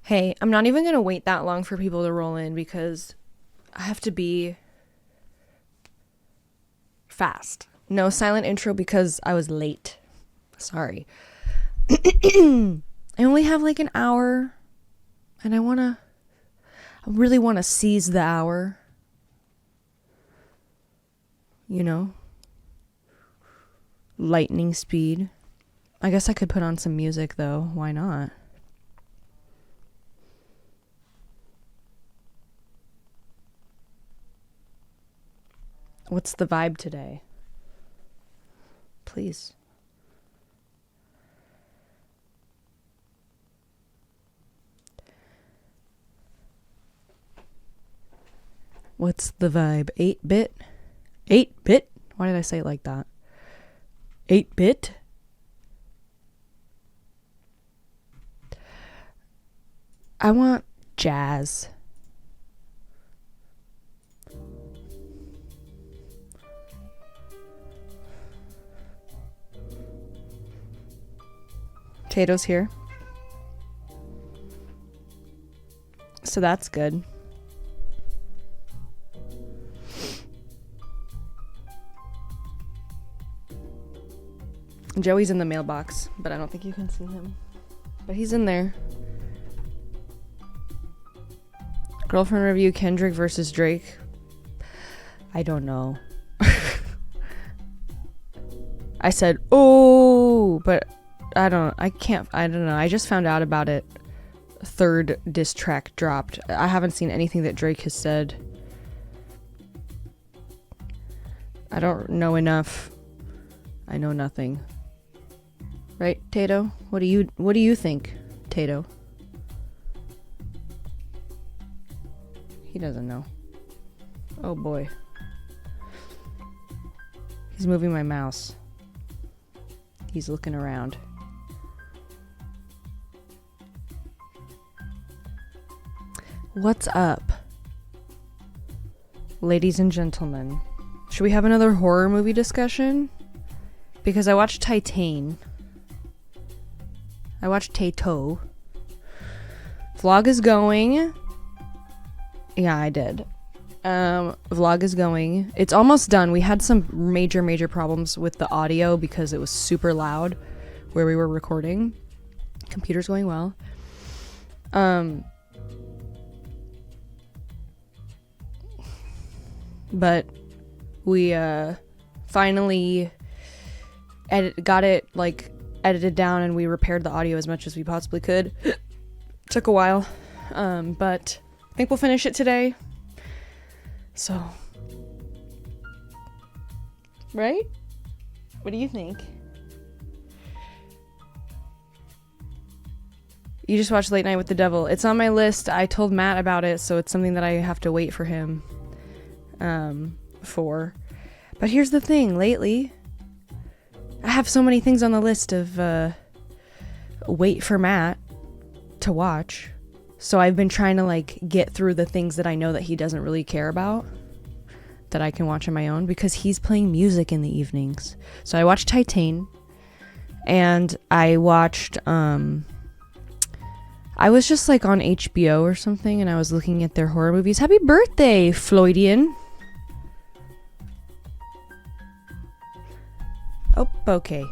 Hey, I'm not even going to wait that long for people to roll in because I have to be fast. No silent intro because I was late. Sorry. I only have like an hour and I really want to seize the hour. You know? Lightning speed. I guess I could put on some music though. Why not? What's the vibe today? Please. What's the vibe? 8-bit? 8-bit? Why did I say it like that? 8-bit? I want jazz. Tato's here. So that's good. Joey's in the mailbox, but I don't think you can see him. But he's in there. Girlfriend review, Kendrick versus Drake. I don't know. I said, oh, but I don't know. I just found out about it. Third diss track dropped. I haven't seen anything that Drake has said. I don't know enough. I know nothing. Right, Tato? What do you think, Tato? He doesn't know. Oh boy. He's moving my mouse. He's looking around. What's up? Ladies and gentlemen. Should we have another horror movie discussion? Because I watched Titan. I watched Tato. Vlog is going. Yeah, I did. Vlog is going. It's almost done. We had some major problems with the audio because it was super loud where we were recording. Computer's going well. But we finally got it like edited down and we repaired the audio as much as we possibly could. Took a while. But I think we'll finish it today. So, right? What do you think? You just watched Late Night with the Devil. It's on my list. I told Matt about it, so it's something that I have to wait for him for. But here's the thing. Lately, I have so many things on the list of wait for Matt to watch. So I've been trying to like get through the things that I know that he doesn't really care about that I can watch on my own because he's playing music in the evenings. So I watched Titan and I watched I was just like on HBO or something and I was looking at their horror movies. Happy birthday, Floydian. Oh, okay.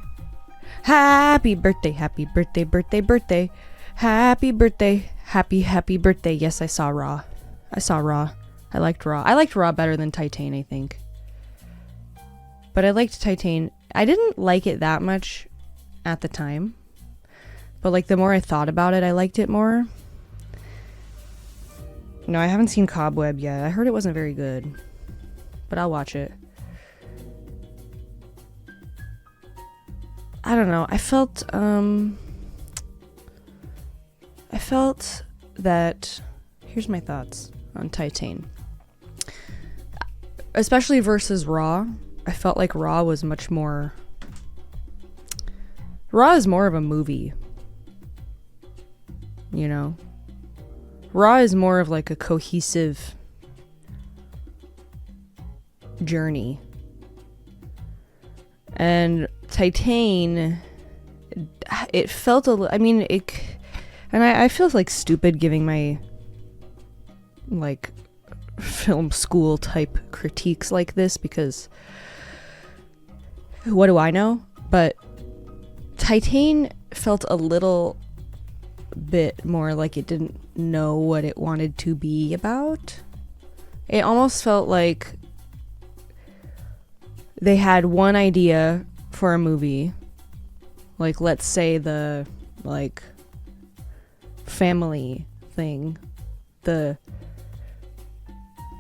Happy birthday, happy birthday, birthday. Happy birthday. Happy birthday. Yes, I saw Raw. I liked Raw. I liked Raw better than Titan, I think. But I liked Titan. I didn't like it that much at the time. But like the more I thought about it, I liked it more. No, I haven't seen Cobweb yet. I heard it wasn't very good. But I'll watch it. I don't know. I felt that, here's my thoughts on Titan. Especially versus Raw. I felt like Raw was much more, Raw is more of a movie. You know? Raw is more of like a cohesive journey. And Titan, it felt I mean, And I feel like stupid giving my like film school type critiques like this, because what do I know? But Titan felt a little bit more like it didn't know what it wanted to be about. It almost felt like they had one idea for a movie, like let's say the like family thing, the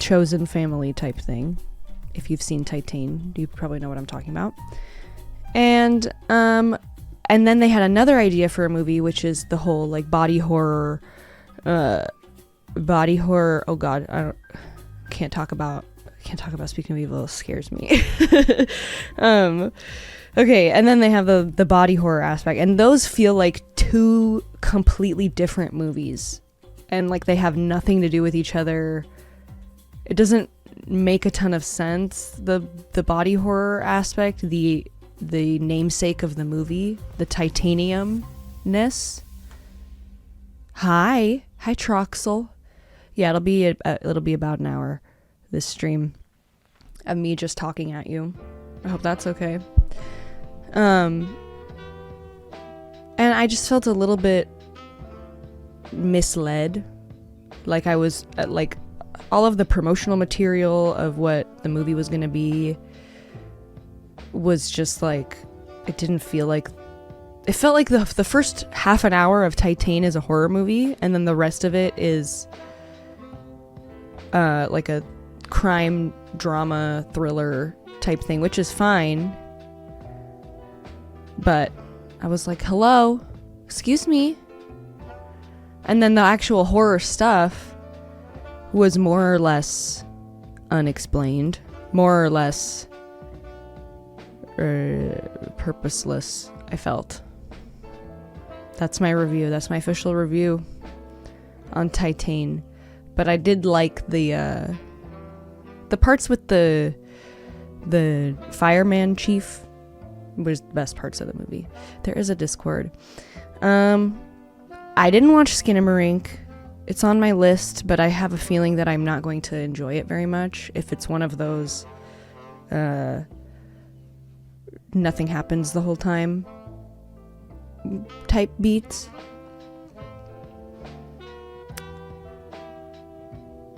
chosen family type thing. If you've seen Titan, you probably know what I'm talking about. And then they had another idea for a movie, which is the whole like body horror. Oh God, can't talk about Speaking of Evil. It scares me. Okay, and then they have the body horror aspect, and those feel like two completely different movies, and like they have nothing to do with each other. It doesn't make a ton of sense. The body horror aspect, the namesake of the movie, the titanium-ness. Hi Troxel. Yeah, it'll be about an hour, this stream of me just talking at you. I hope that's okay. And I just felt a little bit misled. Like I was like all of the promotional material of what the movie was going to be was just like, it didn't feel like, it felt like the first half an hour of Titan is a horror movie, and then the rest of it is like a crime drama thriller type thing, which is fine. But I was like, hello, excuse me. And then the actual horror stuff was more or less unexplained, more or less purposeless, I felt. That's my review. That's my official review on Titan. But I did like the parts with the fireman chief was the best parts of the movie. There is a Discord. I didn't watch Skinamarink. It's on my list, but I have a feeling that I'm not going to enjoy it very much if it's one of those nothing happens the whole time type beats,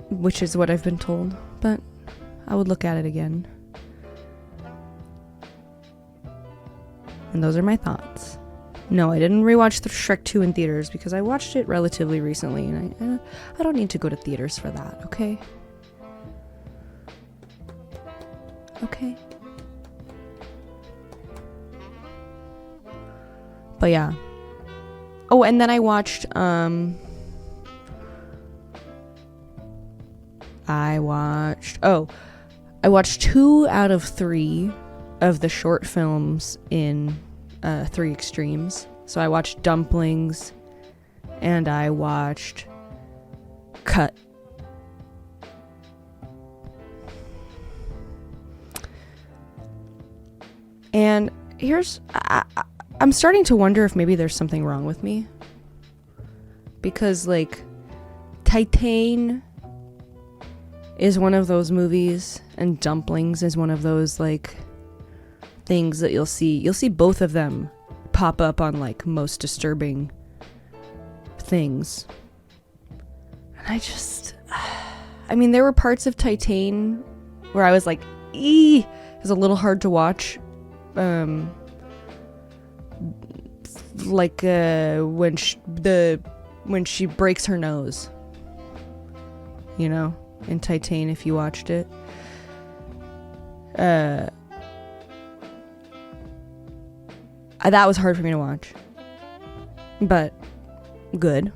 which is what I've been told, but I would look at it again. And those are my thoughts. No, I didn't rewatch the Shrek 2 in theaters because I watched it relatively recently, and I don't need to go to theaters for that, okay? Okay. But yeah. Oh, and then I watched I watched 2 out of 3 of the short films in 3 Extremes. So I watched Dumplings and I watched Cut. And I'm starting to wonder if maybe there's something wrong with me. Because, like, Titan is one of those movies, and Dumplings is one of those, like, things that you'll see both of them pop up on, like, most disturbing things. And I mean, there were parts of Titan where I was like, it was a little hard to watch. Like when she breaks her nose, you know, in Titan, if you watched it, that was hard for me to watch, but good.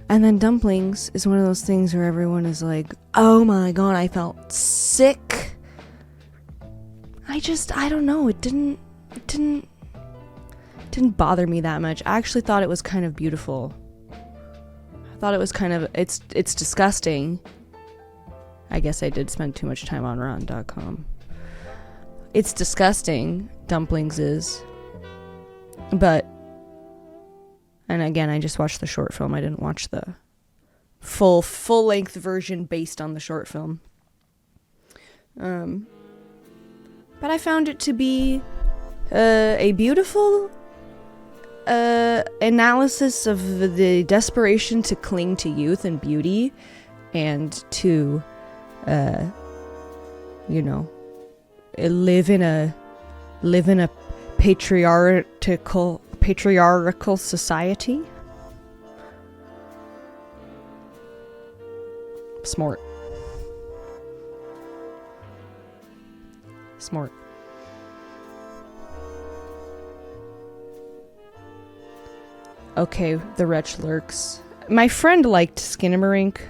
And then Dumplings is one of those things where everyone is like, oh my god, I felt sick. I don't know, it didn't bother me that much. I actually thought it was kind of beautiful. I thought it was kind of, it's disgusting. I guess I did spend too much time on Rotten.com. It's disgusting, Dumplings is. But And again, I just watched the short film. I didn't watch the full-length version based on the short film. But I found it to be a beautiful analysis of the desperation to cling to youth and beauty and to, live in a patriarchal society. Smart. Okay, The Wretch Lurks. My friend liked Skinamarink,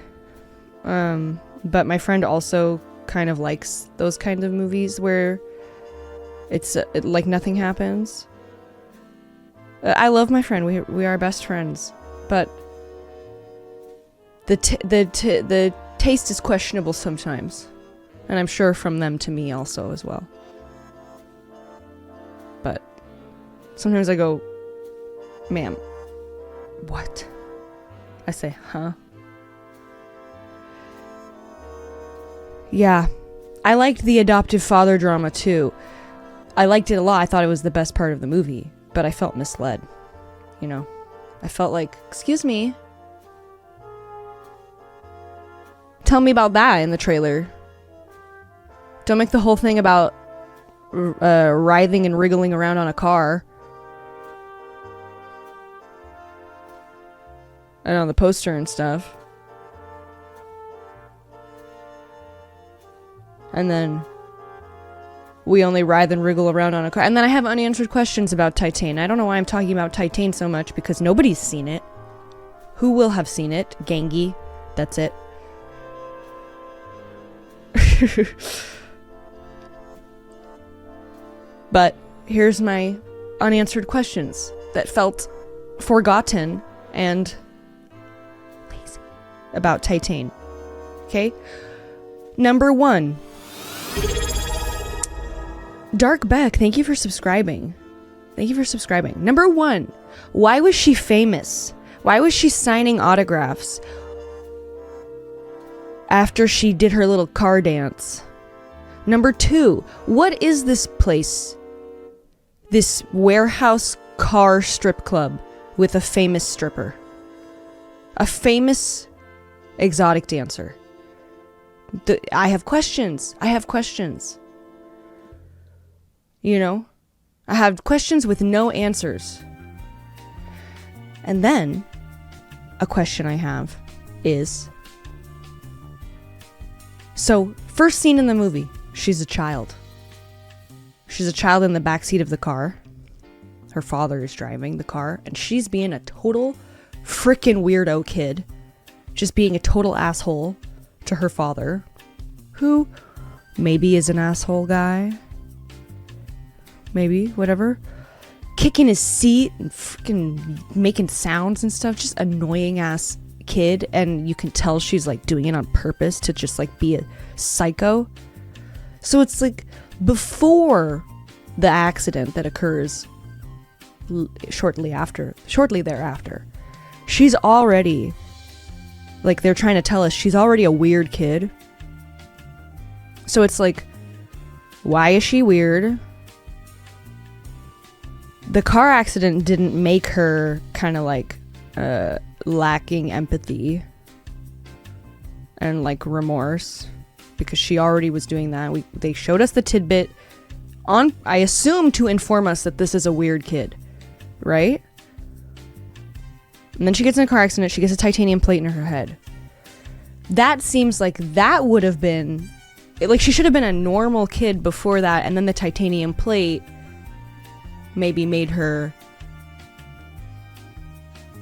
but my friend also kind of likes those kinds of movies where it's like nothing happens. I love my friend. We are best friends, but the taste is questionable sometimes, and I'm sure from them to me also as well. But sometimes I go, ma'am, what? I say, huh? Yeah, I liked the adoptive father drama too. I liked it a lot. I thought it was the best part of the movie, but I felt misled. I felt like, excuse me, tell me about that in the trailer. Don't make the whole thing about writhing and wriggling around on a car. And on the poster and stuff. And then we only writhe and wriggle around on a car. And then I have unanswered questions about Titan. I don't know why I'm talking about Titan so much, because nobody's seen it. Who will have seen it? Gangi. That's it. But here's my unanswered questions that felt forgotten and lazy about Titan. Okay? Number 1. Dark Beck, thank you for subscribing. Number 1. Why was she famous? Why was she signing autographs after she did her little car dance? Number 2. What is this place? This warehouse car strip club with a famous stripper. A famous exotic dancer. I have questions. I have questions with no answers. And then a question I have is, so first scene in the movie, she's a child. She's a child in the backseat of the car. Her father is driving the car, and she's being a total freaking weirdo kid. Just being a total asshole to her father, who maybe is an asshole guy. Maybe, whatever. Kicking his seat and freaking making sounds and stuff. Just annoying ass kid, and you can tell she's like doing it on purpose to just like be a psycho. So it's like before the accident that occurs shortly thereafter, she's already, like, they're trying to tell us she's already a weird kid. So it's like, why is she weird? The car accident didn't make her kind of like lacking empathy and like remorse, because she already was doing that. They showed us the tidbit on, I assume, to inform us that this is a weird kid, right? And then she gets in a car accident. She gets a titanium plate in her head. That seems like that would have been, like, she should have been a normal kid before that, and then the titanium plate maybe made her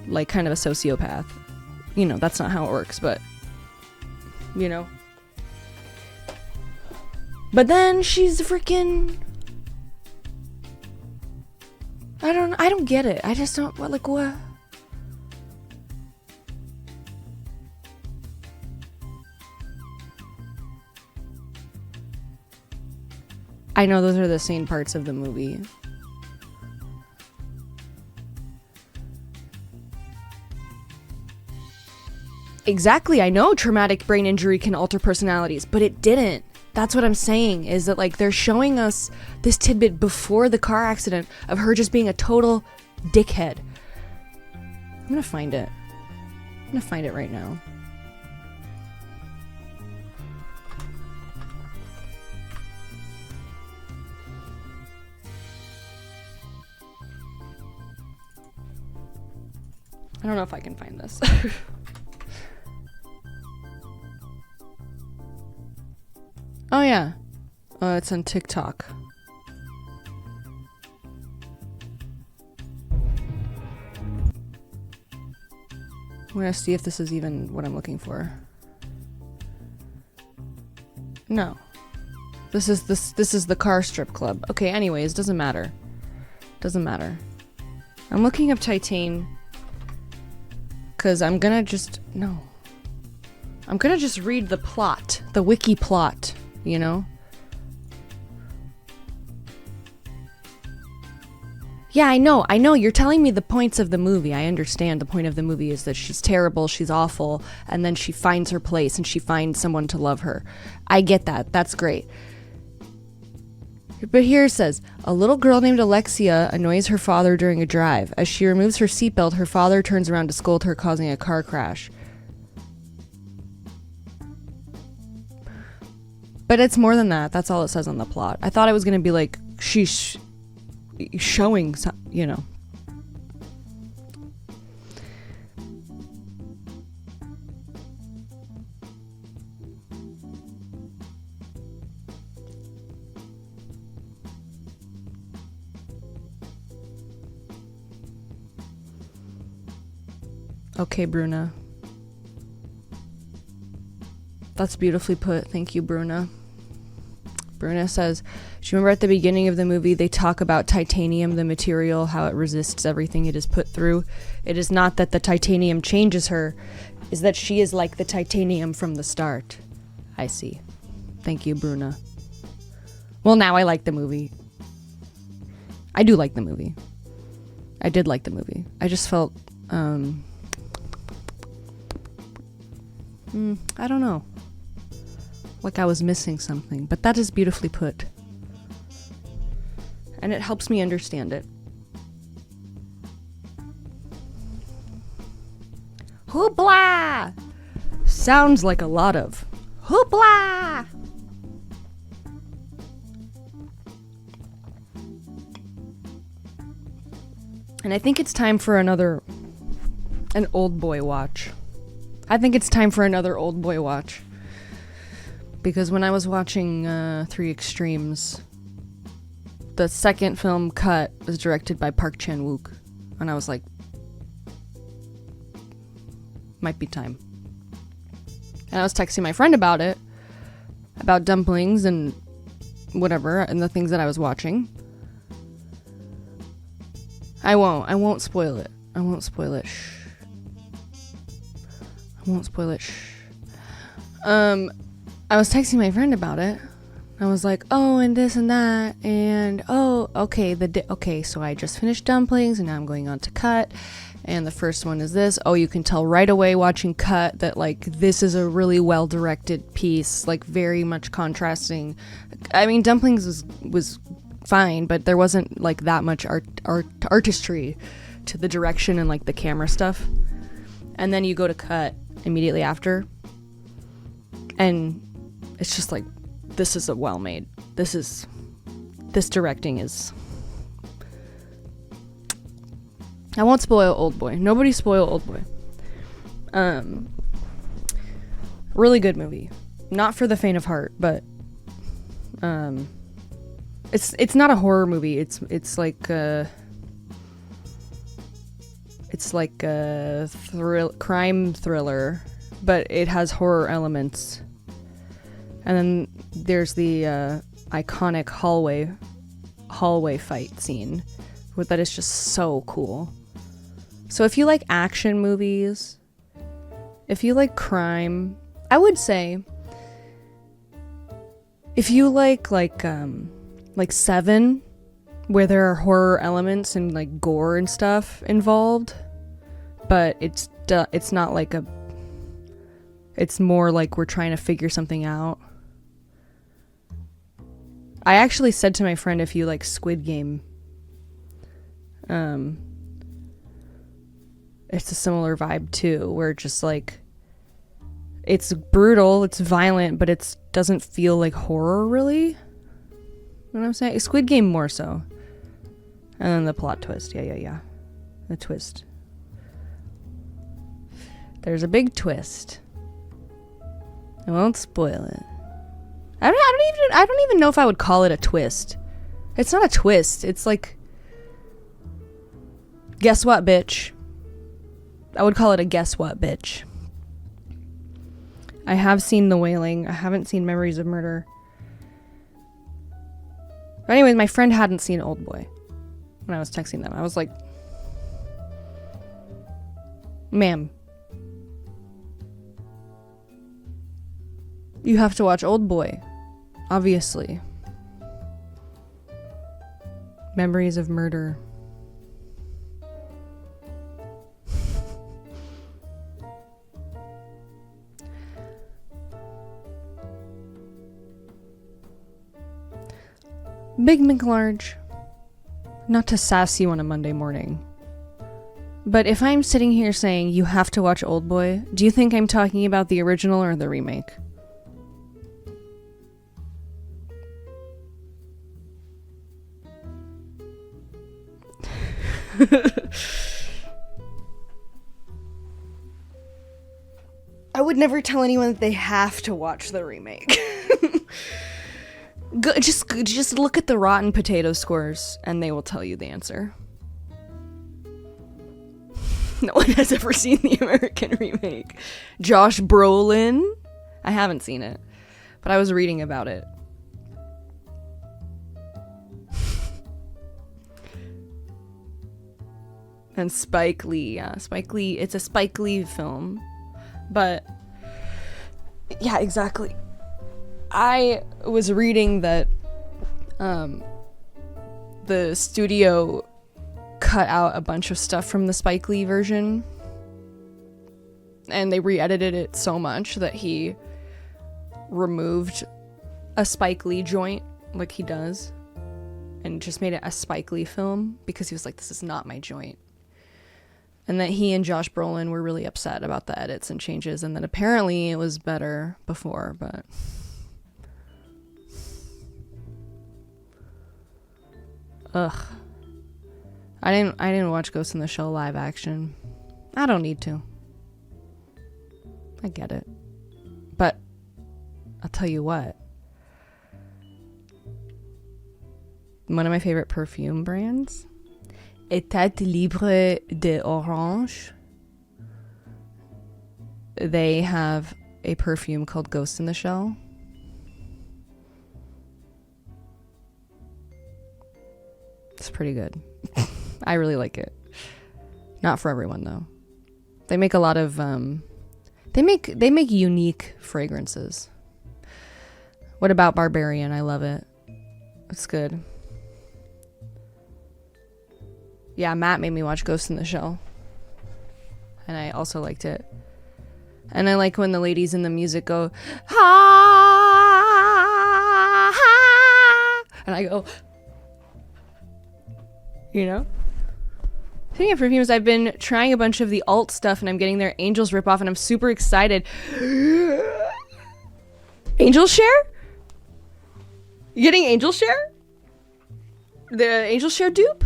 like kind of a sociopath. That's not how it works, but but then she's freaking, I don't get it. I just don't, what. I know those are the same parts of the movie. Exactly, I know traumatic brain injury can alter personalities, but it didn't. That's what I'm saying, is that like they're showing us this tidbit before the car accident of her just being a total dickhead. I'm gonna find it. I'm gonna find it right now. I don't know if I can find this. Oh yeah. It's on TikTok. I'm gonna see if this is even what I'm looking for. No. This is the car strip club. Okay, anyways, doesn't matter. Doesn't matter. I'm looking up Titan because I'm gonna just read the plot, the wiki plot, you know? Yeah, I know. You're telling me the points of the movie. I understand the point of the movie is that she's terrible, she's awful, and then she finds her place and she finds someone to love her. I get that. That's great. But here it says, a little girl named Alexia annoys her father during a drive. As she removes her seatbelt, her father turns around to scold her, causing a car crash. But it's more than that. That's all it says on the plot. I thought it was going to be like, she's showing some, you know. Okay, Bruna. That's beautifully put. Thank you, Bruna. Bruna says, do you remember at the beginning of the movie they talk about titanium, the material, how it resists everything it is put through? It is not that the titanium changes her, is that she is like the titanium from the start. I see. Thank you, Bruna. Well, now I like the movie. I do like the movie. I did like the movie. I just felt, I don't know. Like I was missing something, but that is beautifully put. And it helps me understand it. Hoopla! Sounds like a lot of hoopla! And I think it's time for an old boy watch. I think it's time for another old boy watch. Because when I was watching Three Extremes, the second film, Cut, was directed by Park Chan-wook. And I was like, might be time. And I was texting my friend about it, about dumplings and whatever, and the things that I was watching. I won't spoil it. I won't spoil it. Shh. I won't spoil it. Shh. I was texting my friend about it. I was like, oh, and this and that, and oh, okay, okay, so I just finished dumplings, and now I'm going on to Cut, and the first one is this. Oh, you can tell right away watching Cut that, like, this is a really well-directed piece, like, very much contrasting. I mean, dumplings was fine, but there wasn't, like, that much artistry to the direction and, like, the camera stuff. And then you go to Cut immediately after, and it's just like, this is a well-made, this directing is, I won't spoil Old Boy. Nobody spoil Old Boy. Really good movie. Not for the faint of heart, but it's not a horror movie. It's like a crime thriller, but it has horror elements. And then there's the iconic hallway fight scene that is just so cool. So if you like action movies, if you like crime, I would say if you like Seven, where there are horror elements and like gore and stuff involved, but it's not like a It's more like we're trying to figure something out. I actually said to my friend, if you like Squid Game, it's a similar vibe too, where just like it's brutal, it's violent, but it doesn't feel like horror really. You know what I'm saying? Squid Game more so. And then the plot twist. Yeah. The twist. There's a big twist. I won't spoil it. I don't even know if I would call it a twist. It's not a twist. It's like, guess what, bitch? I would call it a guess what, bitch. I have seen The Wailing. I haven't seen Memories of Murder. But anyways, my friend hadn't seen Oldboy when I was texting them. I was like, ma'am, you have to watch Oldboy. Obviously. Memories of Murder. Big McLarge. Not to sass you on a Monday morning, but if I'm sitting here saying you have to watch Oldboy, do you think I'm talking about the original or the remake? I would never tell anyone that they have to watch the remake. Just look at the Rotten Potato scores and they will tell you the answer. No one has ever seen the American remake. Josh Brolin? I haven't seen it, but I was reading about it. And Spike Lee, yeah. Spike Lee, it's a Spike Lee film. But, yeah, exactly. I was reading that the studio cut out a bunch of stuff from the Spike Lee version. And they re-edited it so much that he removed a Spike Lee joint, like he does, and just made it a Spike Lee film because he was like, this is not my joint. And that he and Josh Brolin were really upset about the edits and changes, and that apparently it was better before, but ugh. I didn't watch Ghost in the Shell live action. I don't need to. I get it. But I'll tell you what. One of my favorite perfume brands, État Libre d'Orange. They have a perfume called Ghost in the Shell. It's pretty good. I really like it. Not for everyone though. They make a lot of they make unique fragrances. What about Barbarian? I love it. It's good. Yeah, Matt made me watch Ghost in the Shell. And I also liked it. And I like when the ladies in the music go, ha, ha, and I go, you know? Speaking of perfumes, I've been trying a bunch of the alt stuff and I'm getting their Angels ripoff and I'm super excited. Angel Share? You getting Angel Share? The Angel Share dupe?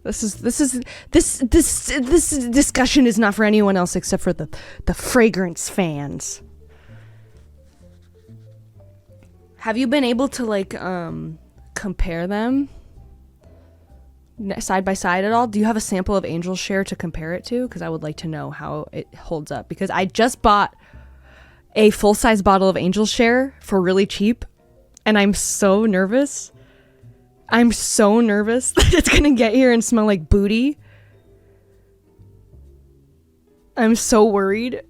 This discussion is not for anyone else except for the fragrance fans. Have you been able to like compare them side by side at all? Do you have a sample of Angel Share to compare it to? Because I would like to know how it holds up. Because I just bought a full-size bottle of Angel Share for really cheap, and I'm so nervous. I'm so nervous that it's gonna get here and smell like booty. I'm so worried.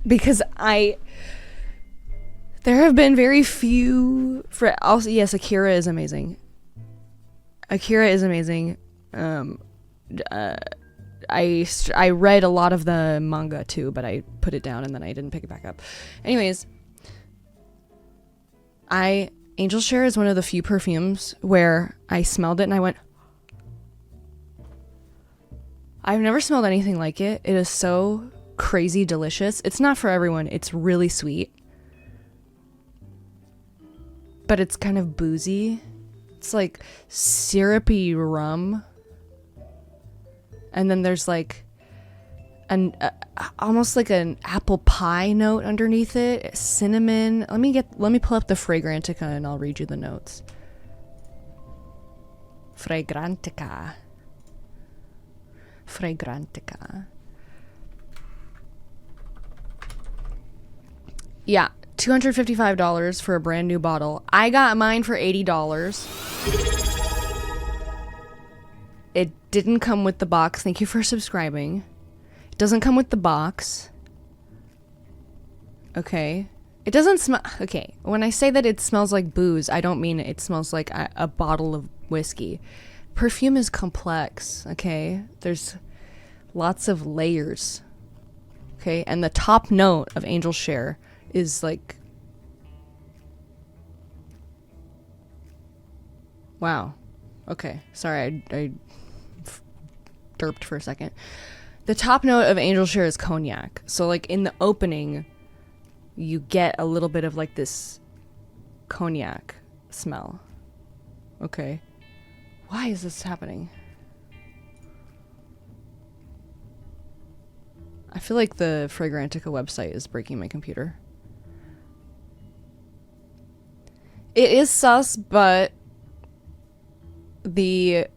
because there have been very few also, yes, Akira is amazing. I read a lot of the manga too, but I put it down and then I didn't pick it back up. Anyways, Angel Share is one of the few perfumes where I smelled it and I went, I've never smelled anything like it. It is so crazy delicious. It's not for everyone. It's really sweet. But it's kind of boozy. It's like syrupy rum. And then there's like almost like an apple pie note underneath it. Cinnamon. Let me pull up the Fragrantica and I'll read you the notes. Fragrantica. Yeah, $255 for a brand new bottle. I got mine for $80. It didn't come with the box. Thank you for subscribing. It doesn't come with the box. Okay. It doesn't smell... Okay, when I say that it smells like booze, I don't mean it smells like a bottle of whiskey. Perfume is complex, okay? There's lots of layers, okay? And the top note of Angel Share is like... Wow. Okay, sorry, I derped for a second. The top note of Angel Share is cognac. So like in the opening, you get a little bit of like this cognac smell. Okay. Why is this happening? I feel like the Fragrantica website is breaking my computer. It is sus, but the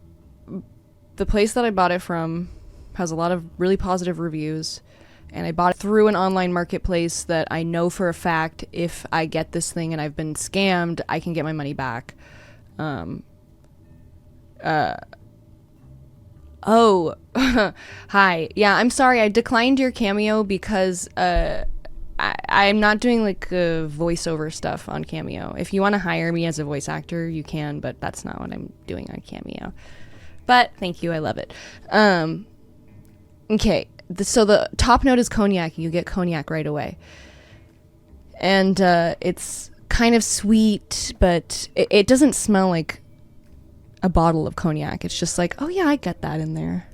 place that I bought it from has a lot of really positive reviews, and I bought it through an online marketplace that I know for a fact if I get this thing and I've been scammed, I can get my money back. Oh, hi. Yeah, I'm sorry. I declined your Cameo because I'm not doing like voiceover stuff on Cameo. If you want to hire me as a voice actor, you can, but that's not what I'm doing on Cameo. But thank you. I love it. Okay. So the top note is cognac. You get cognac right away. And it's kind of sweet, but it doesn't smell like a bottle of cognac. It's just like, oh yeah, I get that in there.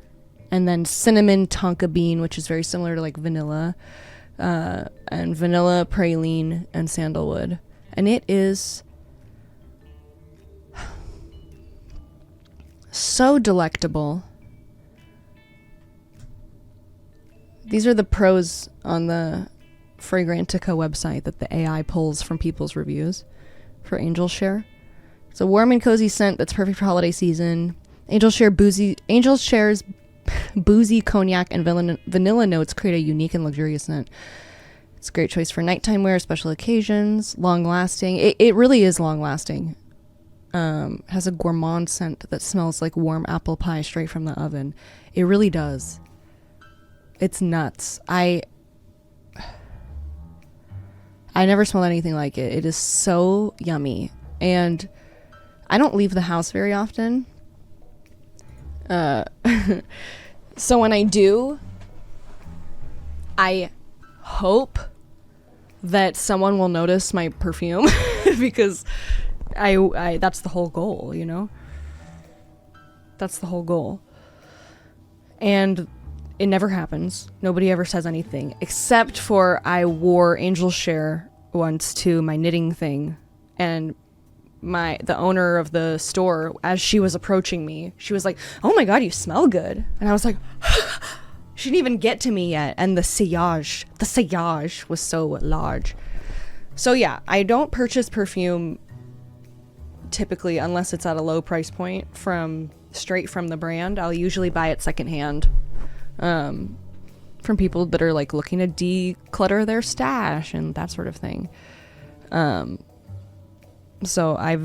And then cinnamon tonka bean, which is very similar to like vanilla, and vanilla, praline, and sandalwood. And it is so delectable. These are the pros on the Fragrantica website that the AI pulls from people's reviews for Angel Share. It's a warm and cozy scent that's perfect for holiday season. Angel Share's boozy cognac and vanilla notes create a unique and luxurious scent. It's a great choice for nighttime wear, special occasions, long lasting. It really is long lasting. Has a gourmand scent that smells like warm apple pie straight from the oven. It really does. It's nuts. I never smelled anything like it. It is so yummy. And I don't leave the house very often. So when I do, I hope that someone will notice my perfume because I that's the whole goal, you know? That's the whole goal. And it never happens. Nobody ever says anything except for I wore Angel Share once to my knitting thing, and the owner of the store, as she was approaching me, she was like, "Oh my god, you smell good." And I was like, she didn't even get to me yet, and the sillage was so large. So yeah, I don't purchase perfume typically unless it's at a low price point straight from the brand. I'll usually buy it secondhand from people that are like looking to declutter their stash and that sort of thing. So yeah.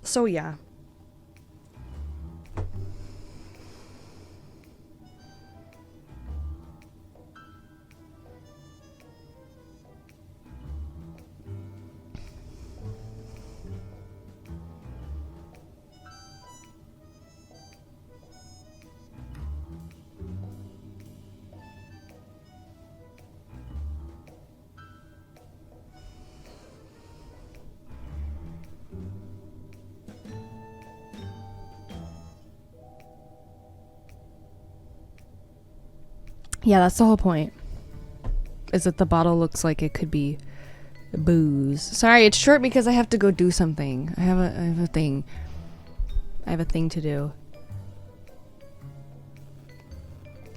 So yeah. Yeah, that's the whole point. Is that the bottle looks like it could be booze. Sorry, it's short because I have to go do something. I have a thing. I have a thing to do.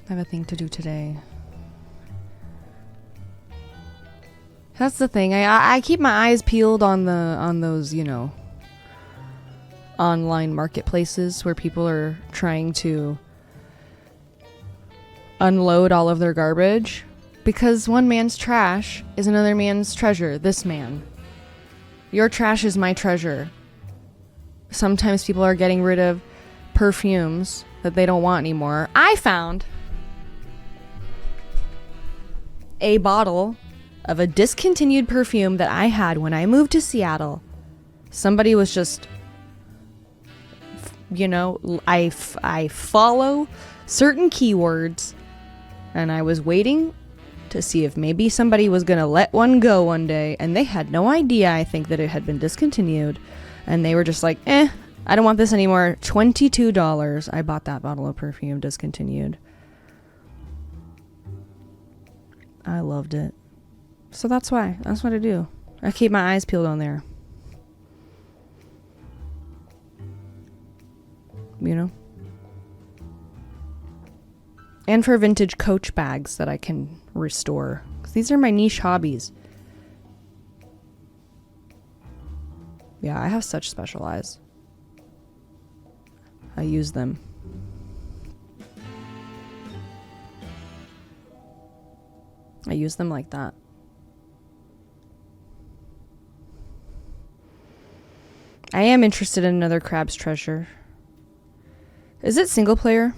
I have a thing to do today. That's the thing. I keep my eyes peeled on those, you know, online marketplaces where people are trying to unload all of their garbage, because one man's trash is another man's treasure. This man. Your trash is my treasure. Sometimes people are getting rid of perfumes that they don't want anymore. I found a bottle of a discontinued perfume that I had when I moved to Seattle. Somebody was just, you know, I follow certain keywords, and I was waiting to see if maybe somebody was going to let one go one day, and they had no idea, I think, that it had been discontinued, and they were just like, I don't want this anymore. $22. I bought that bottle of perfume discontinued. I loved it. So that's why. That's what I do. I keep my eyes peeled on there. You know? And for vintage Coach bags that I can restore. 'Cause these are my niche hobbies. Yeah, I have such special eyes. I use them. I use them like that. I am interested in another Crab's Treasure. Is it single player?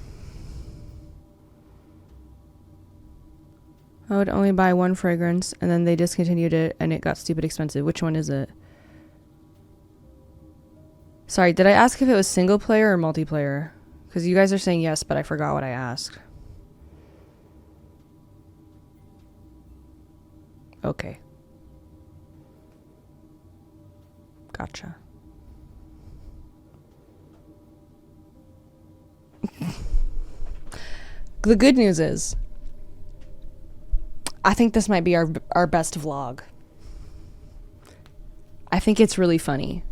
I would only buy one fragrance, and then they discontinued it, and it got stupid expensive. Which one is it? Sorry, did I ask if it was single player or multiplayer? Because you guys are saying yes, but I forgot what I asked. Okay. Gotcha. The good news is, I think this might be our best vlog. I think it's really funny.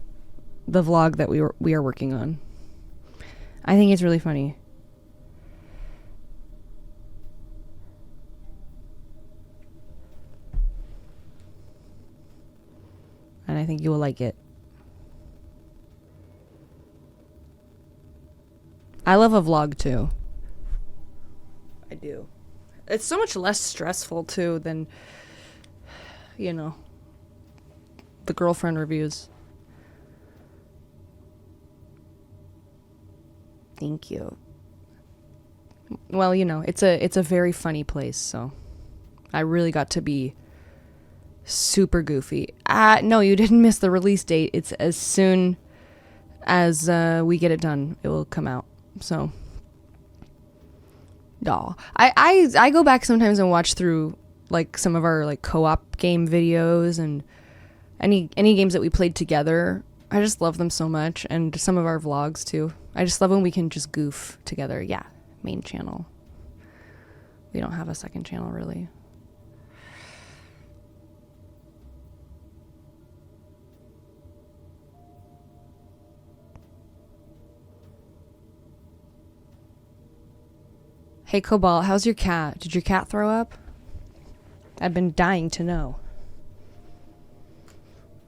The vlog that we are working on. I think it's really funny. And I think you will like it. I love a vlog too. I do. It's so much less stressful too than, you know, the girlfriend reviews. Thank you. Well, you know, it's a very funny place, so I really got to be super goofy. No, you didn't miss the release date. It's as soon as we get it done, it will come out. So, yeah. I go back sometimes and watch through like some of our like co-op game videos and any games that we played together. I just love them so much, and some of our vlogs too. I just love when we can just goof together. Yeah, main channel. We don't have a second channel really. Hey Cobalt, how's your cat? Did your cat throw up? I've been dying to know.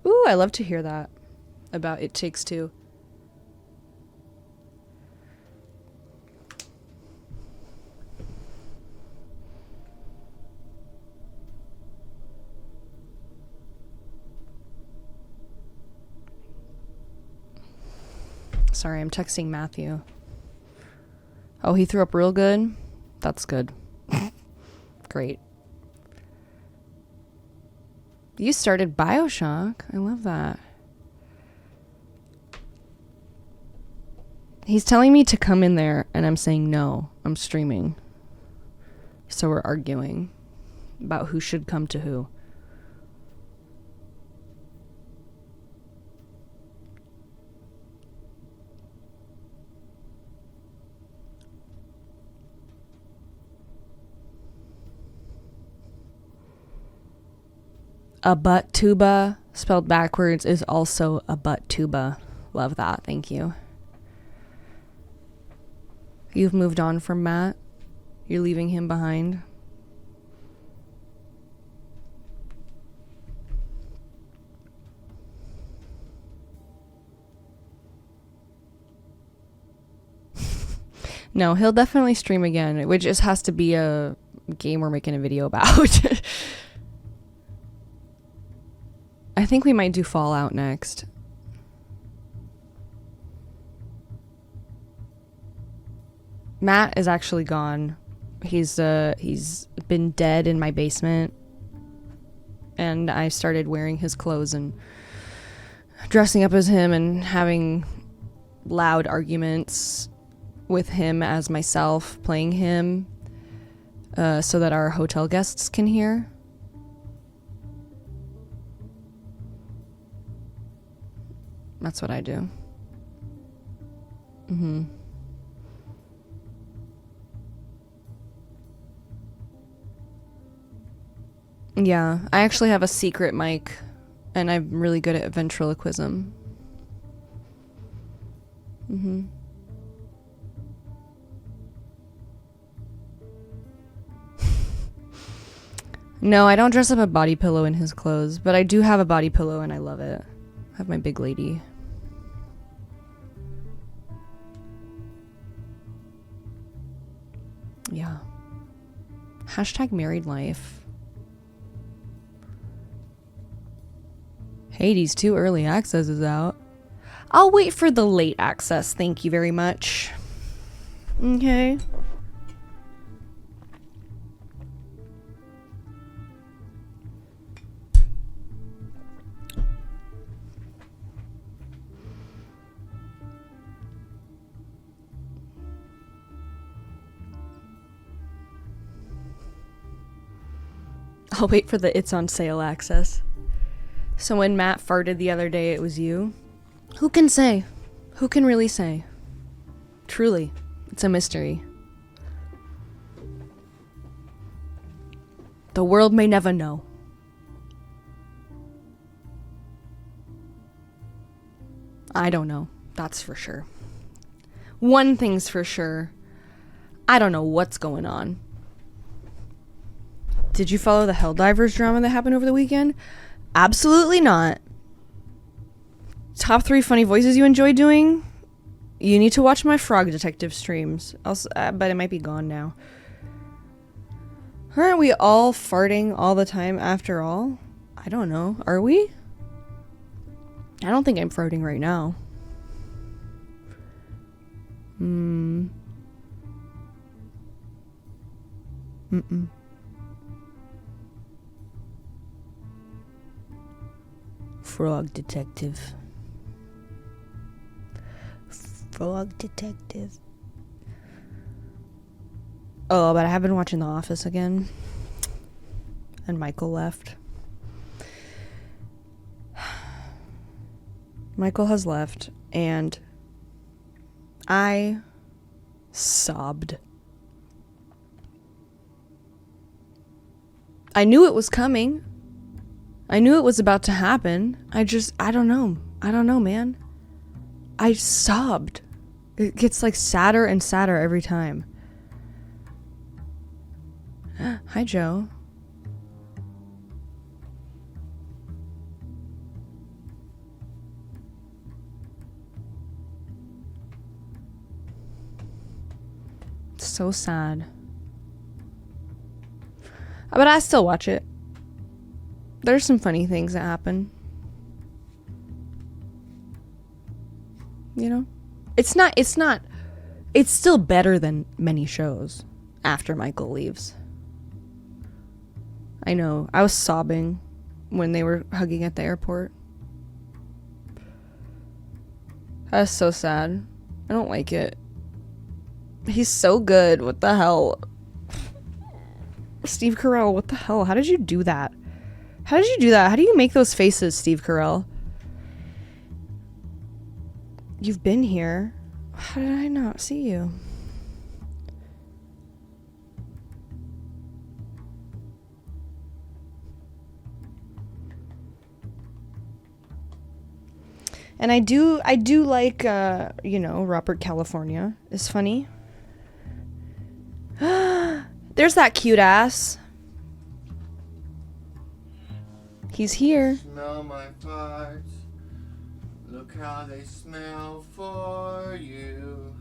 Ooh, I love to hear that about It Takes Two. Sorry, I'm texting Matthew. Oh, he threw up real good? That's good. Great. You started BioShock. I love that. He's telling me to come in there, and I'm saying no. I'm streaming. So we're arguing about who should come to who. A butt tuba spelled backwards is also a butt tuba. Love that. Thank you. You've moved on from Matt. You're leaving him behind. No, he'll definitely stream again. It just has to be a game we're making a video about. I think we might do Fallout next. Matt is actually gone. He's been dead in my basement. And I started wearing his clothes and dressing up as him and having loud arguments with him as myself, playing him, so that our hotel guests can hear. That's what I do. Yeah, I actually have a secret mic, and I'm really good at ventriloquism. No, I don't dress up a body pillow in his clothes, but I do have a body pillow and I love it. I have my big lady. Yeah. Hashtag married life. Hades 2 early access is out. I'll wait for the late access, thank you very much. Okay. I'll wait for the it's on sale access. So when Matt farted the other day, it was you? Who can say? Who can really say? Truly, it's a mystery. The world may never know. I don't know, that's for sure. One thing's for sure. I don't know what's going on. Did you follow the Helldivers drama that happened over the weekend? Absolutely not. Top 3 funny voices you enjoy doing? You need to watch my Frog Detective streams. But it might be gone now. Aren't we all farting all the time after all? I don't know. Are we? I don't think I'm farting right now. Frog Detective. Frog Detective. Oh, but I have been watching The Office again. And Michael left. Michael has left, and I sobbed. I knew it was coming. I knew it was about to happen. I don't know. I don't know, man. I sobbed. It gets like sadder and sadder every time. Hi, Joe. It's so sad. But I still watch it. There's some funny things that happen. You know? It's still better than many shows after Michael leaves. I know. I was sobbing when they were hugging at the airport. That's so sad. I don't like it. He's so good. What the hell? Steve Carell, what the hell? How did you do that? How did you do that? How do you make those faces, Steve Carell? You've been here. How did I not see you? And I do like, Robert California is funny. There's that cute ass. He's here. Smell my farts. Look how they smell for you.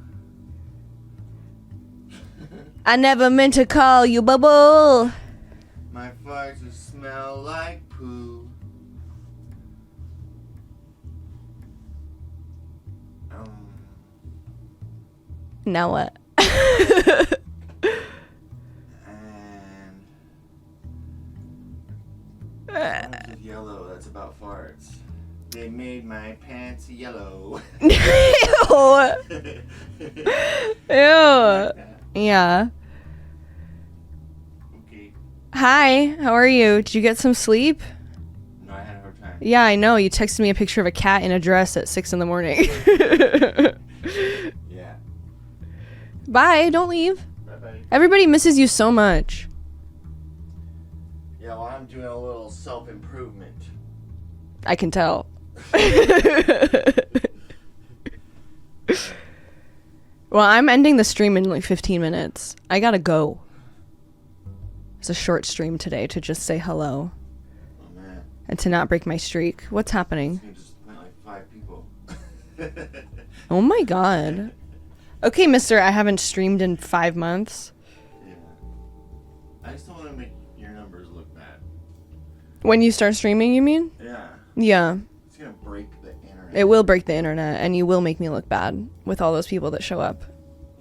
I never meant to call you Bubble. My farts will smell like poo. Now what? And yellow, that's about farts. They made my pants yellow. Ew. Ew. Yeah. Okay. Hi, how are you? Did you get some sleep? No, I had a hard time. Yeah, I know. You texted me a picture of a cat in a dress at 6 a.m. Yeah. Bye, don't leave. Bye-bye. Everybody misses you so much. Yeah, well, I'm doing a little self-improvement. I can tell. Well, I'm ending the stream in like 15 minutes. I gotta go. It's a short stream today to just say hello. Oh, man. And to not break my streak. What's happening? It just went like 5 people. Oh my god. Okay, mister, I haven't streamed in 5 months. Yeah. I just don't want to make your numbers look bad. When you start streaming, you mean? Yeah. Yeah. It's going to break the internet. It will break the internet, and you will make me look bad with all those people that show up.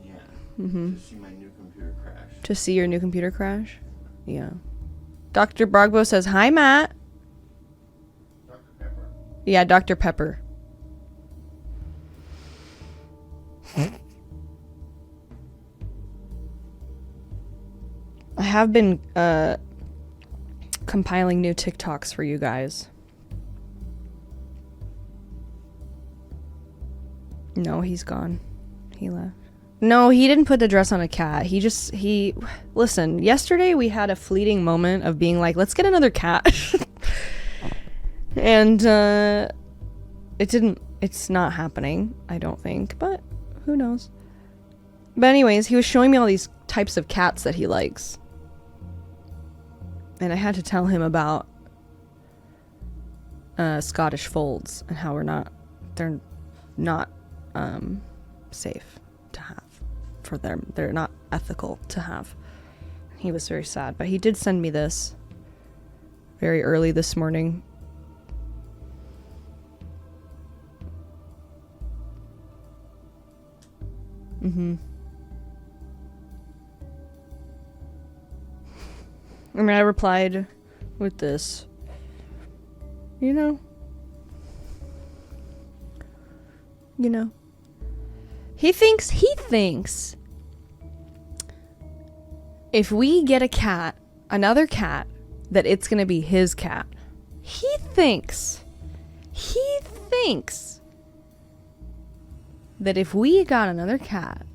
Yeah. Mm-hmm. To see my new computer crash. To see your new computer crash? Yeah. Dr. Brogbo says, hi, Matt. Dr. Pepper. Yeah, Dr. Pepper. I have been compiling new TikToks for you guys. No, he's gone. He left. No, he didn't put the dress on a cat. Listen, yesterday we had a fleeting moment of being like, let's get another cat. And it's not happening, I don't think, but who knows. But anyways, he was showing me all these types of cats that he likes. And I had to tell him about Scottish folds and how they're not safe to have for them. They're not ethical to have. He was very sad, but he did send me this very early this morning. Mm-hmm. I mean, I replied with this. You know. He thinks if we get another cat, that it's gonna be his cat. He thinks that if we got another cat,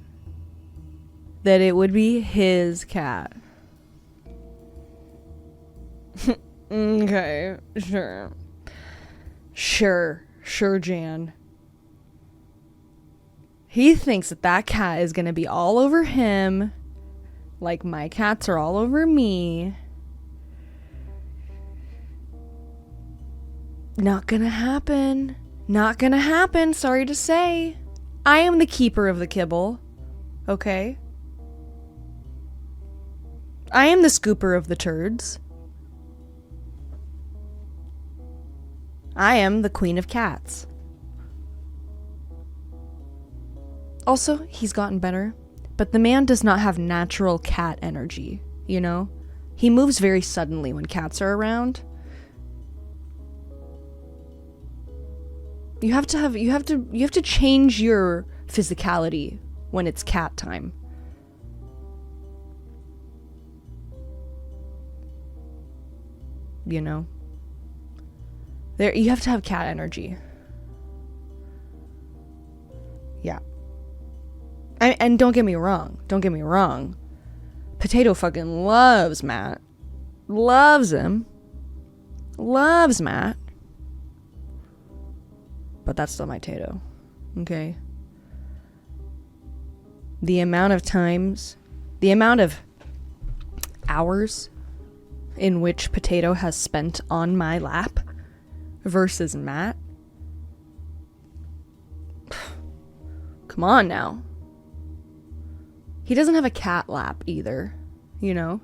that it would be his cat. Okay, sure, Jan. He thinks that cat is gonna be all over him, like my cats are all over me. Not gonna happen. Sorry to say. I am the keeper of the kibble. Okay? I am the scooper of the turds. I am the queen of cats. Also, he's gotten better, but the man does not have natural cat energy, you know? He moves very suddenly when cats are around. You have to change your physicality when it's cat time. You know? You have to have cat energy. Yeah. And don't get me wrong. Potato fucking loves Matt. Loves him. Loves Matt. but that's still my Tato. Okay? The amount of hours in which Potato has spent on my lap versus Matt. Come on now. He doesn't have a cat lap either, you know?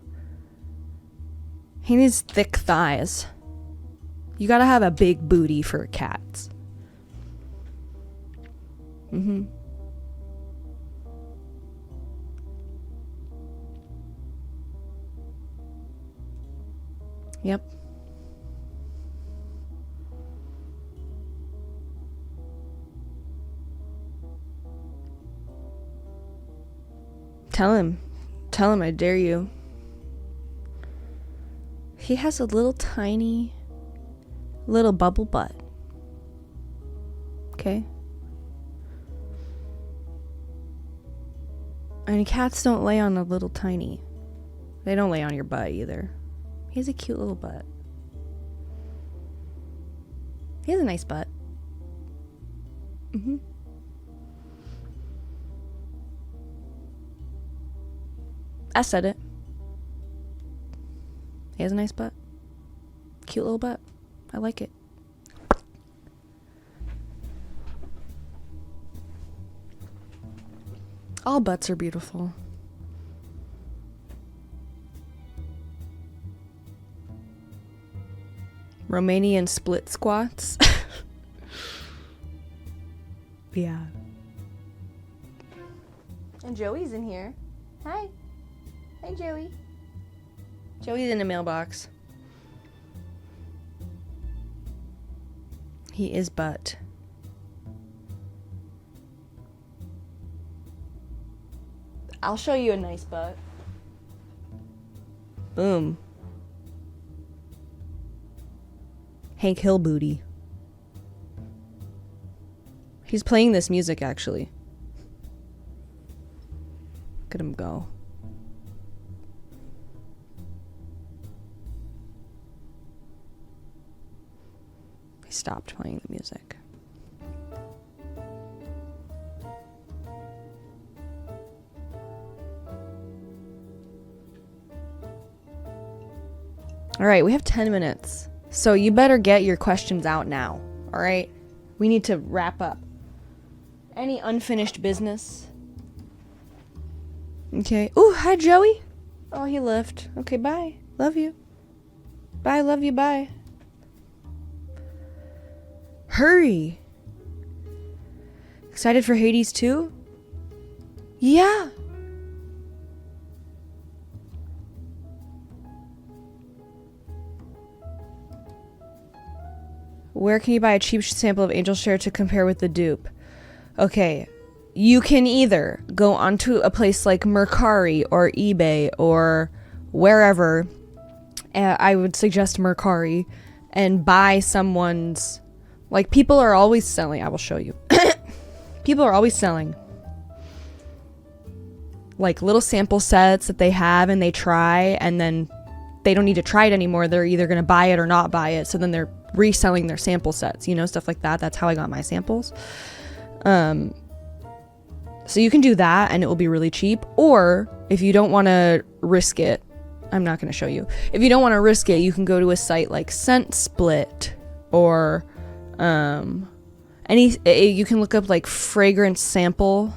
He needs thick thighs. You gotta have a big booty for cats. Yep. Tell him I dare you. He has a little tiny little bubble butt. Okay? And cats don't lay on a little tiny. They don't lay on your butt either. He has a cute little butt. He has a nice butt. I said it. He has a nice butt. Cute little butt. I like it. All butts are beautiful. Romanian split squats. Yeah. And Joey's in here. Hi. Hi, Joey. Joey's in the mailbox. He is butt. I'll show you a nice butt. Boom. Hank Hill booty. He's playing this music, actually. Look at him go. He stopped playing the music. All right, we have 10 minutes. So you better get your questions out now, all right? We need to wrap up. Any unfinished business? Okay. Ooh, hi, Joey. Oh, he left. Okay, bye. Love you. Bye, love you, bye. Hurry. Excited for Hades 2? Yeah. Where can you buy a cheap sample of Angel Share to compare with the dupe? Okay, you can either go onto a place like Mercari or eBay or wherever. I would suggest Mercari and buy someone's. Like, people are always selling. I will show you. People are always selling like little sample sets that they have and they try, and then they don't need to try it anymore. They're either going to buy it or not buy it. So then they're reselling their sample sets, you know, stuff like that. That's how I got my samples. So you can do that and it will be really cheap. Or if you don't want to risk it, I'm not going to show you. If you don't want to risk it, you can go to a site like ScentSplit or you can look up like fragrance sample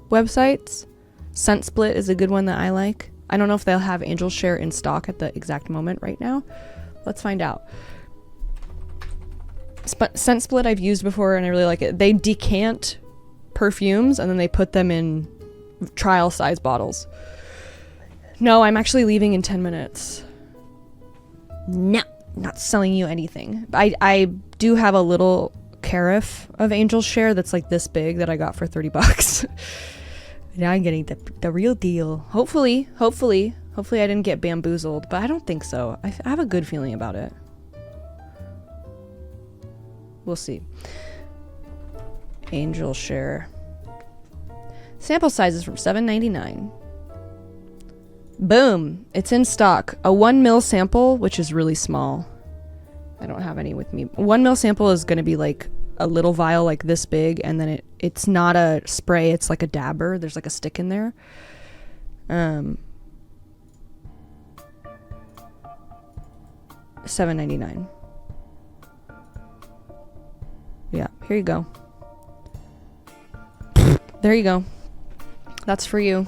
websites. ScentSplit is a good one that I like. I don't know if they'll have Angel Share in stock at the exact moment right now. Let's find out. ScentSplit I've used before and I really like it. They decant perfumes and then they put them in trial size bottles. No, I'm actually leaving in 10 minutes. No, not selling you anything. I do have a little carafe of Angel Share that's like this big that I got for $30. Now I'm getting the real deal. Hopefully I didn't get bamboozled, but I don't think so. I have a good feeling about it. We'll see. Angel Share. Sample size is from $7.99. Boom. It's in stock. A 1 ml sample, which is really small. I don't have any with me. 1 ml sample is going to be like a little vial like this big, and then it's not a spray, it's like a dabber. There's like a stick in there. $7.99. Yeah, here you go. There you go. That's for you.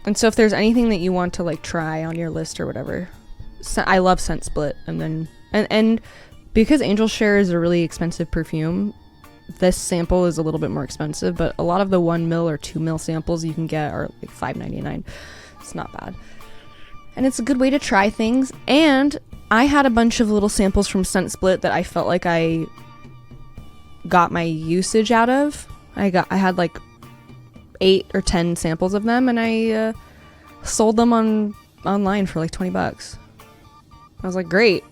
And so if there's anything that you want to like try on your list or whatever, I love Scent Split. And then and because Angel Share is a really expensive perfume, this sample is a little bit more expensive, but a lot of the 1 ml or 2 ml samples you can get are like $5.99. It's not bad. And it's a good way to try things. And I had a bunch of little samples from Scent Split that I felt like I got my usage out of. I had like 8 or 10 samples of them, and I sold them online for like $20. I was like, great.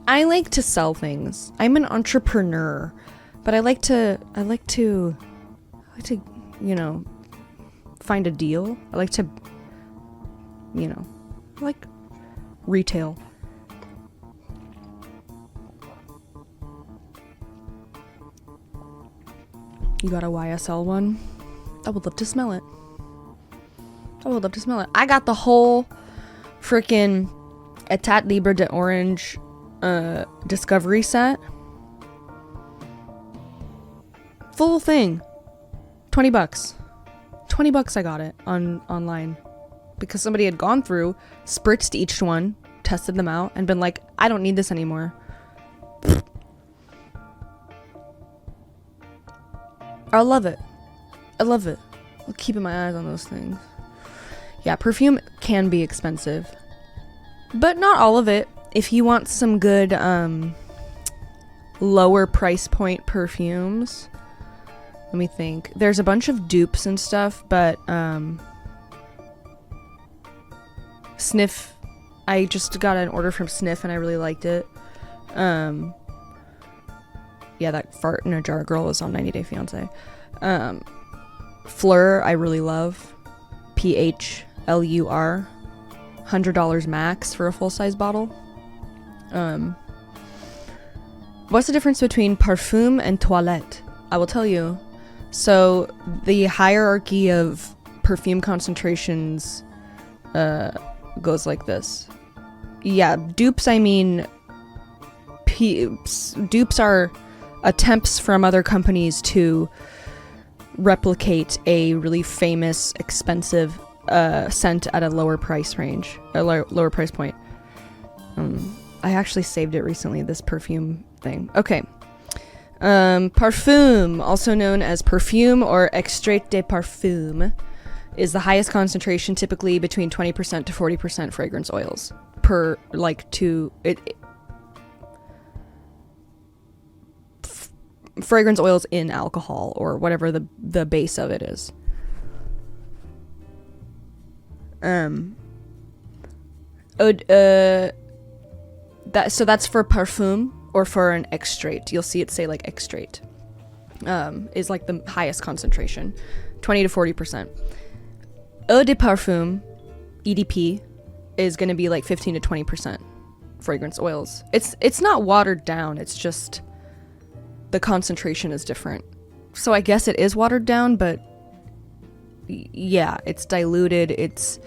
I like to sell things. I'm an entrepreneur, but I like to, you know, find a deal. I like to, you know, I like retail. You got a YSL one? I would love to smell it. I got the whole freaking Etat Libre de Orange Discovery set. Full thing. $20. $20 I got it online. Because somebody had gone through, spritzed each one, tested them out, and been like, I don't need this anymore. I love it. I'm keeping my eyes on those things. Yeah, perfume can be expensive. But not all of it. If you want some good lower price point perfumes, let me think. There's a bunch of dupes and stuff, but Sniff, I just got an order from Sniff and I really liked it. Yeah, that Fart in a Jar girl is on 90 Day Fiancé. Fleur, I really love. PHLUR. $100 max for a full-size bottle. What's the difference between parfum and toilette? I will tell you. So the hierarchy of perfume concentrations goes like this. Yeah, dupes, I mean, dupes are attempts from other companies to replicate a really famous, expensive scent at a lower price range, a lower price point. I actually saved it recently, this perfume thing. Okay. Parfum, also known as perfume or extrait de parfum, is the highest concentration, typically between 20% to 40% fragrance oils per, fragrance oils in alcohol or whatever the base of it is. That's for parfum or for an extrait. You'll see it say like extrait. Is like the highest concentration, 20 to 40%. Eau de parfum, EDP, is going to be like 15 to 20% fragrance oils. It's not watered down. It's just the concentration is different. So I guess it is watered down, but yeah, it's diluted. It's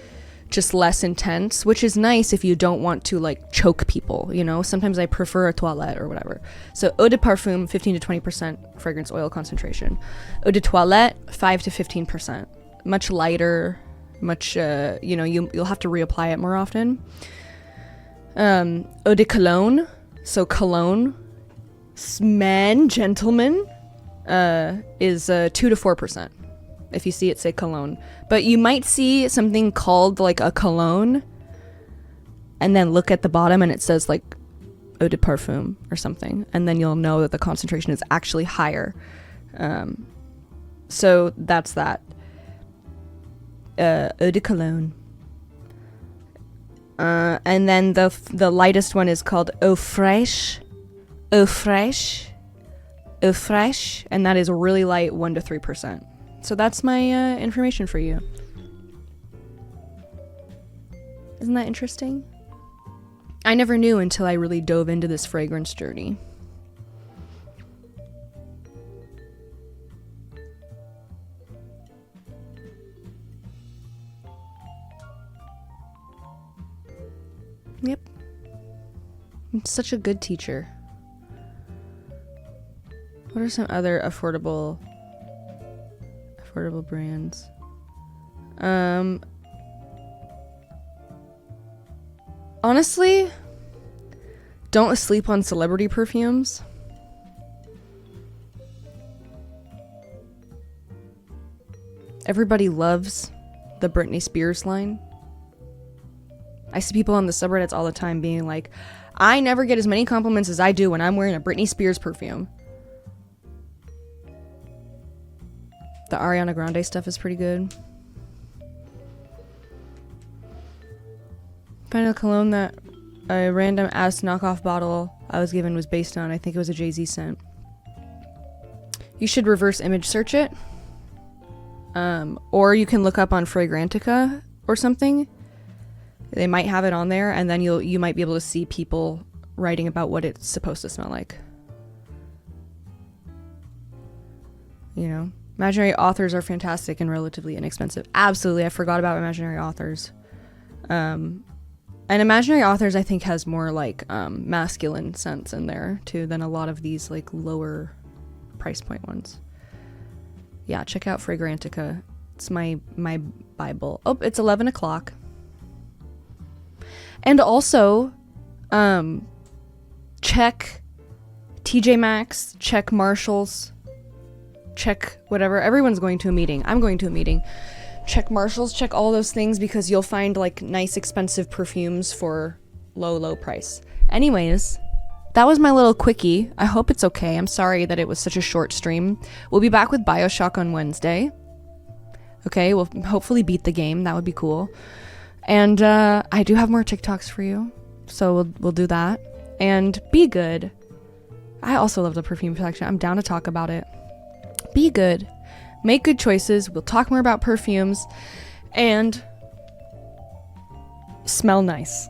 just less intense, which is nice if you don't want to like choke people, you know. Sometimes I prefer a toilette or whatever. So eau de parfum, 15 to 20% fragrance oil concentration. Eau de toilette, 5 to 15%. Much lighter, much you'll have to reapply it more often. Eau de cologne, so cologne, men, gentlemen, is 2 to 4%. If you see it say cologne. But you might see something called like a cologne and then look at the bottom and it says like eau de parfum or something, and then you'll know that the concentration is actually higher. So that's that. Eau de cologne. And then the lightest one is called eau fraîche. Eau fraîche, and that is really light, 1 to 3%. So that's my information for you. Isn't that interesting? I never knew until I really dove into this fragrance journey. Yep. I'm such a good teacher. What are some other affordable brands? Honestly, don't sleep on celebrity perfumes. Everybody loves the Britney Spears line. I see people on the subreddits all the time being like, I never get as many compliments as I do when I'm wearing a Britney Spears perfume. The Ariana Grande stuff is pretty good. Final cologne that a random ass knockoff bottle I was given was based on. I think it was a Jay-Z scent. You should reverse image search it. Or you can look up on Fragrantica or something. They might have it on there, and then you might be able to see people writing about what it's supposed to smell like. You know, imaginary authors are fantastic and relatively inexpensive. Absolutely, I forgot about imaginary authors. And imaginary authors, I think, has more like masculine scents in there too than a lot of these like lower price point ones. Yeah, check out Fragrantica. It's my Bible. Oh, it's 11 o'clock. And also, check TJ Maxx, check Marshalls, check whatever. Everyone's going to a meeting. I'm going to a meeting. Check Marshalls, check all those things because you'll find like nice expensive perfumes for low price. Anyways, that was my little quickie. I hope it's okay. I'm sorry that it was such a short stream. We'll be back with BioShock on Wednesday. Okay, we'll hopefully beat the game. That would be cool. And I do have more TikToks for you, so we'll do that. And be good. I also love the perfume section. I'm down to talk about it. Be good. Make good choices. We'll talk more about perfumes. And smell nice.